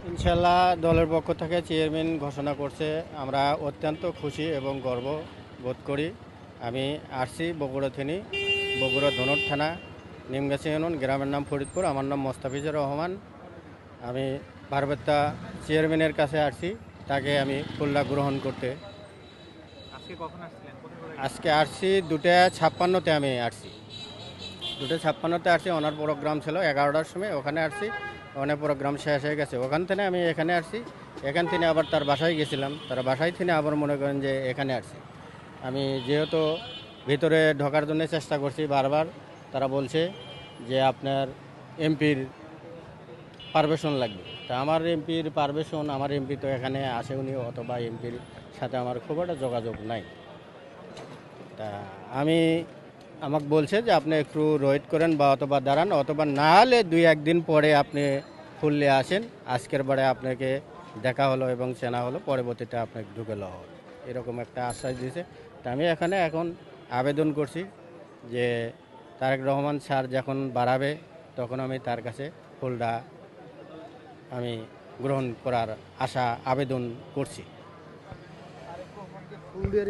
ইনশাল্লাহ দলের পক্ষ থেকে চেয়ারম্যান ঘোষণা করছে, আমরা অত্যন্ত খুশি এবং গর্ব বোধ করি। আমি আসছি বগুড়া থেকে, বগুড়া ধনুর থানা, নিমগাছি ইউনিয়ন, গ্রামের নাম ফরিদপুর। আমার নাম মোস্তাফিজুর রহমান। আমি ভারপ্রাপ্ত চেয়ারম্যানের কাছে আসছি, তাকে আমি ফুলটা গ্রহণ করতে। আজকে কখন আসছিলেন? কোথায় কোথায় আজকে গেছিলেন? আসছি 2:56-তে আমি আসছি, 2:56-তে আসছি। ওনার প্রোগ্রাম ছিল 11টার সময়, ওখানে আসছি। ওখানে প্রোগ্রাম শেষ হয়ে গেছে, ওখান থেকে আমি এখানে আসছি। এখান থেকে আবার তার বাসায় গেছিলাম, তার বাসায় থেকে আবার মনে করেন যে এখানে আসছি। আমি যেহেতু ভিতরে ঢোকার জন্য চেষ্টা করছি বারবার, তারা বলছে যে আপনার এমপির পারমিশন লাগবে। তা আমার এমপির পারমিশন, আমার এমপি তো এখানে আসেওনি, অথবা এমপির সাথে আমার খুব একটা যোগাযোগ নাই। তা আমি আমাকে বলছে যে আপনি একটু ওয়েট করেন, বা অথবা দাঁড়ান, অথবা না হলে 2-1 দিন পরে আপনি ফুললে আসেন। আজকের বারে আপনাকে দেখা হলো এবং চেনা হলো, পরবর্তীতে আপনাকে ঢুকে লওয়া হলো, এরকম একটা আশ্বাস দিয়েছে। তা আমি এখানে এখন আবেদন করছি যে তারেক রহমান স্যার যখন বাড়াবে, তখন আমি তার কাছে ফুলটা আমি গ্রহণ করার আশা আবেদন করছি। তারেক রহমানকে ফুল দিয়ে